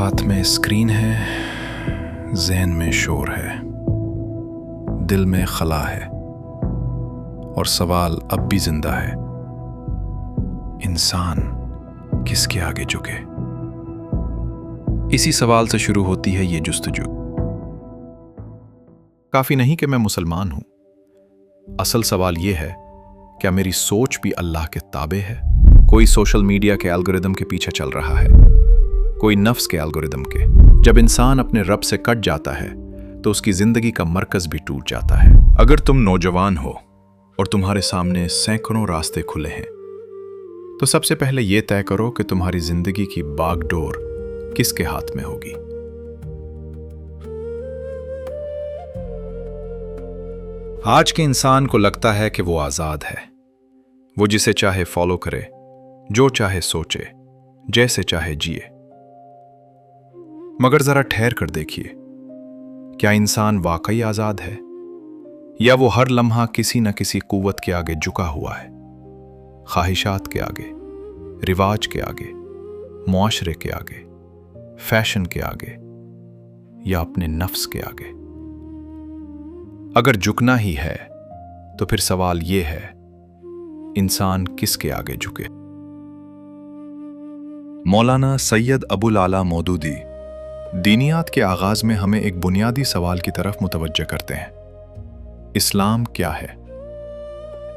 हाथ में स्क्रीन है, ज़हन में शोर है, दिल में खला है और सवाल अब भी जिंदा है, इंसान किसके आगे झुके। इसी सवाल से शुरू होती है ये जुस्तजू। काफी नहीं कि मैं मुसलमान हूं, असल सवाल ये है, क्या मेरी सोच भी अल्लाह के ताबे है? कोई सोशल मीडिया के एल्गोरिदम के पीछे चल रहा है, कोई नफ्स के एल्गोरिदम के। जब इंसान अपने रब से कट जाता है तो उसकी जिंदगी का मरकज भी टूट जाता है। अगर तुम नौजवान हो और तुम्हारे सामने सैकड़ों रास्ते खुले हैं, तो सबसे पहले यह तय करो कि तुम्हारी जिंदगी की बागडोर किसके हाथ में होगी। आज के इंसान को लगता है कि वो आजाद है, वो जिसे चाहे फॉलो करे, जो चाहे सोचे, जैसे चाहे जिए। मगर जरा ठहर कर देखिए, क्या इंसान वाकई आजाद है, या वो हर लम्हा किसी न किसी कुव्वत के आगे झुका हुआ है? ख्वाहिशात के आगे, रिवाज के आगे, मुआशरे के आगे, फैशन के आगे, या अपने नफ्स के आगे? अगर झुकना ही है तो फिर सवाल यह है, इंसान किसके आगे झुके? मौलाना सैयद अबुल आला मौदूदी दीनियात के आगाज में हमें एक बुनियादी सवाल की तरफ मुतवज्जह करते हैं, इस्लाम क्या है?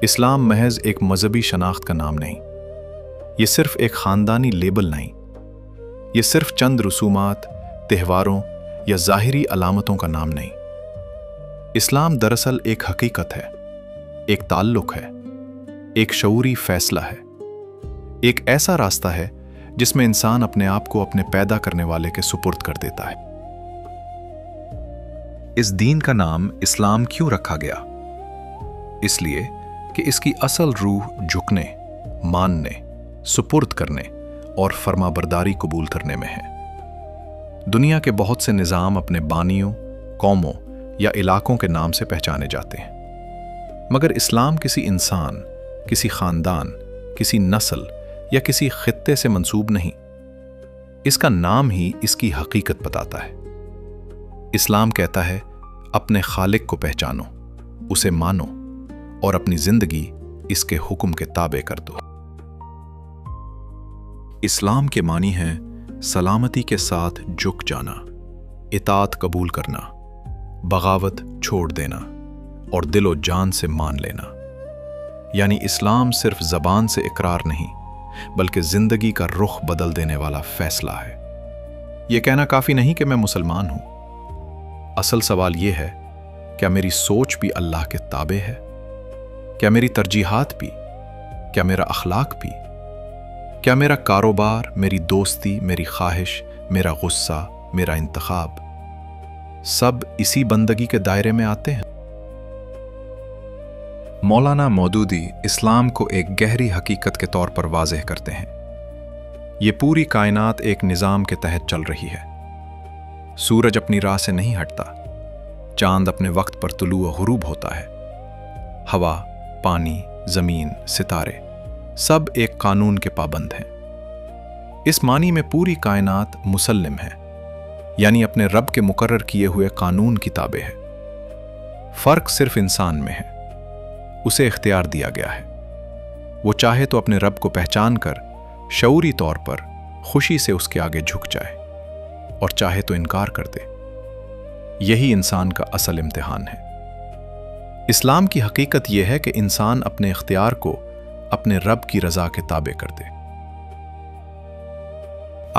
इस्लाम महज एक मजहबी शनाख्त का नाम नहीं, ये सिर्फ एक खानदानी लेबल नहीं, ये सिर्फ चंद रसूमात, त्यौहारों या ज़ाहिरी अलामतों का नाम नहीं। इस्लाम दरअसल एक हकीकत है, एक ताल्लुक है, एक शऊरी फैसला है, एक ऐसा रास्ता है जिसमें इंसान अपने आप को अपने पैदा करने वाले के सुपुर्द कर देता है। इस दीन का नाम इस्लाम क्यों रखा गया? इसलिए कि इसकी असल रूह झुकने, मानने, सुपुर्द करने और फरमाबरदारी कबूल करने में है। दुनिया के बहुत से निज़ाम अपने बानियों, कौमों या इलाकों के नाम से पहचाने जाते हैं, मगर इस्लाम किसी इंसान, किसी खानदान, किसी नस्ल या किसी खित्ते से मंसूब नहीं। इसका नाम ही इसकी हकीकत बताता है। इस्लाम कहता है, अपने खालिक को पहचानो, उसे मानो और अपनी जिंदगी इसके हुक्म के ताबे कर दो। इस्लाम के मानी हैं सलामती के साथ झुक जाना, इताअत कबूल करना, बगावत छोड़ देना और दिलो जान से मान लेना। यानी इस्लाम सिर्फ ज़बान से इकरार नहीं, बल्कि जिंदगी का रुख बदल देने वाला फैसला है। यह कहना काफी नहीं कि मैं मुसलमान हूं, असल सवाल यह है, क्या मेरी सोच भी अल्लाह के ताबे है? क्या मेरी तरजीहात भी? क्या मेरा अखलाक भी? क्या मेरा कारोबार, मेरी दोस्ती, मेरी ख्वाहिश, मेरा गुस्सा, मेरा इंतखाब सब इसी बंदगी के दायरे में आते हैं? मौलाना मौदूदी इस्लाम को एक गहरी हकीकत के तौर पर वाज़ेह करते हैं। ये पूरी कायनात एक निज़ाम के तहत चल रही है। सूरज अपनी राह से नहीं हटता, चांद अपने वक्त पर तुलू व गुरूब होता है। हवा, पानी, ज़मीन, सितारे सब एक कानून के पाबंद हैं। इस मानी में पूरी कायनात मुसल्लिम है, यानी अपने रब के मुकर्रर किए हुए कानून की ताबे है। फ़र्क सिर्फ इंसान में है, उसे इख्तियार दिया गया है। वो चाहे तो अपने रब को पहचान कर शऊरी तौर पर खुशी से उसके आगे झुक जाए, और चाहे तो इनकार कर दे। यही इंसान का असल इम्तिहान है। इस्लाम की हकीकत यह है कि इंसान अपने इख्तियार को अपने रब की रजा के ताबे कर दे।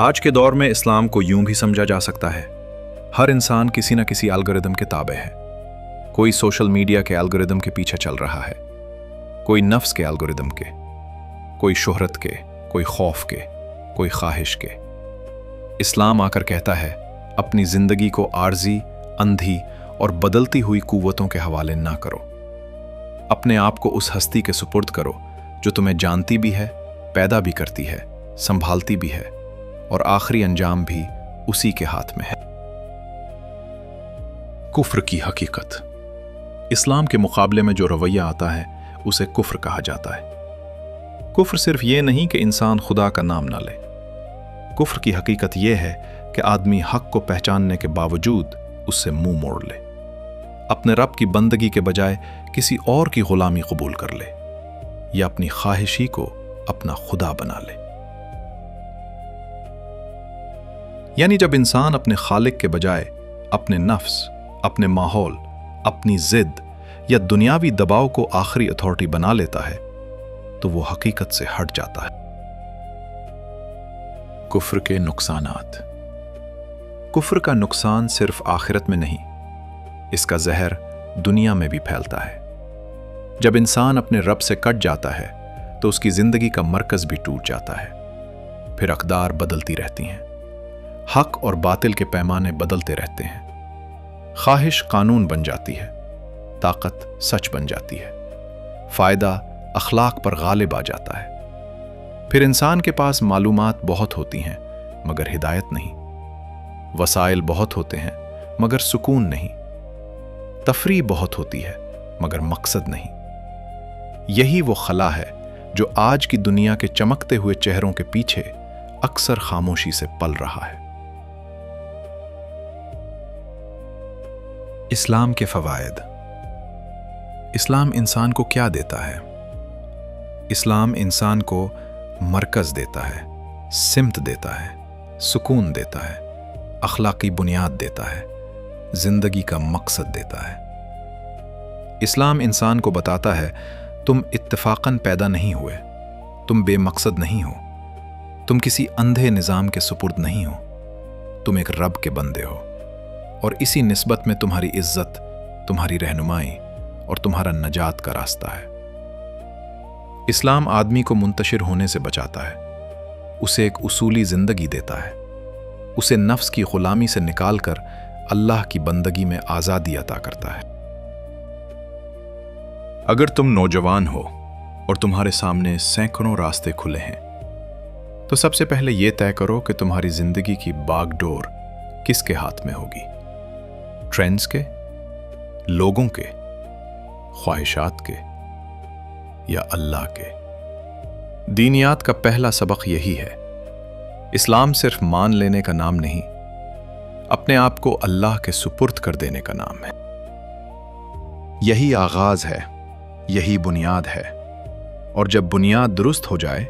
आज के दौर में इस्लाम को यूं भी समझा जा सकता है, हर इंसान किसी न किसी एल्गोरिदम के ताबे है। कोई सोशल मीडिया के एल्गोरिदम के पीछे चल रहा है, कोई नफ्स के एल्गोरिदम के, कोई शोहरत के, कोई खौफ के, कोई ख्वाहिश के। इस्लाम आकर कहता है, अपनी जिंदगी को आर्जी, अंधी और बदलती हुई कुव्वतों के हवाले ना करो। अपने आप को उस हस्ती के सुपुर्द करो जो तुम्हें जानती भी है, पैदा भी करती है, संभालती भी है, और आखिरी अंजाम भी उसी के हाथ में है। कुफ्र की हकीकत। इस्लाम के मुकाबले में जो रवैया आता है उसे कुफ्र कहा जाता है। कुफ्र सिर्फ ये नहीं कि इंसान खुदा का नाम ना ले, कुफ्र की हकीकत यह है کہ آدمی حق کو پہچاننے کے باوجود اس سے منہ موڑ لے، اپنے رب کی بندگی کے بجائے کسی اور کی غلامی قبول کر لے یا اپنی خواہش ہی کو اپنا خدا بنا لے۔ یعنی جب انسان اپنے خالق کے بجائے اپنے نفس، اپنے ماحول، اپنی ضد یا دنیاوی دباؤ کو آخری اتھارٹی بنا لیتا ہے تو وہ حقیقت سے ہٹ جاتا ہے۔ کفر کے نقصانات۔ کفر کا نقصان صرف آخرت میں نہیں، اس کا زہر دنیا میں بھی پھیلتا ہے۔ جب انسان اپنے رب سے کٹ جاتا ہے تو اس کی زندگی کا مرکز بھی ٹوٹ جاتا ہے، پھر اقدار بدلتی رہتی ہیں، حق اور باطل کے پیمانے بدلتے رہتے ہیں، خواہش قانون بن جاتی ہے، طاقت سچ بن جاتی ہے، فائدہ اخلاق پر غالب آ جاتا ہے۔ پھر انسان کے پاس معلومات بہت ہوتی ہیں مگر ہدایت نہیں، وسائل بہت ہوتے ہیں مگر سکون نہیں، تفریح بہت ہوتی ہے مگر مقصد نہیں۔ یہی وہ خلا ہے جو آج کی دنیا کے چمکتے ہوئے چہروں کے پیچھے اکثر خاموشی سے پل رہا ہے۔ اسلام کے فوائد۔ اسلام انسان کو کیا دیتا ہے؟ اسلام انسان کو مرکز دیتا ہے، سمت دیتا ہے، سکون دیتا ہے، اخلاقی بنیاد دیتا ہے، زندگی کا مقصد دیتا ہے۔ اسلام انسان کو بتاتا ہے تم اتفاقاً پیدا نہیں ہوئے، تم بے مقصد نہیں ہو، تم کسی اندھے نظام کے سپرد نہیں ہو، تم ایک رب کے بندے ہو، اور اسی نسبت میں تمہاری عزت، تمہاری رہنمائی اور تمہارا نجات کا راستہ ہے۔ اسلام آدمی کو منتشر ہونے سے بچاتا ہے، اسے ایک اصولی زندگی دیتا ہے، اسے نفس کی غلامی سے نکال کر اللہ کی بندگی میں آزادی عطا کرتا ہے۔ اگر تم نوجوان ہو اور تمہارے سامنے سینکڑوں راستے کھلے ہیں تو سب سے پہلے یہ طے کرو کہ تمہاری زندگی کی باغ ڈور کس کے ہاتھ میں ہوگی، ٹرینڈز کے، لوگوں کے، خواہشات کے یا اللہ کے۔ دینیات کا پہلا سبق یہی ہے، اسلام صرف مان لینے کا نام نہیں، اپنے آپ کو اللہ کے سپرد کر دینے کا نام ہے۔ یہی آغاز ہے، یہی بنیاد ہے، اور جب بنیاد درست ہو جائے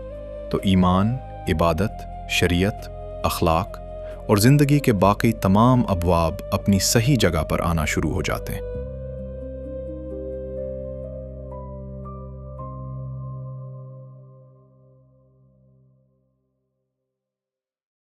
تو ایمان، عبادت، شریعت، اخلاق اور زندگی کے باقی تمام ابواب اپنی صحیح جگہ پر آنا شروع ہو جاتے ہیں۔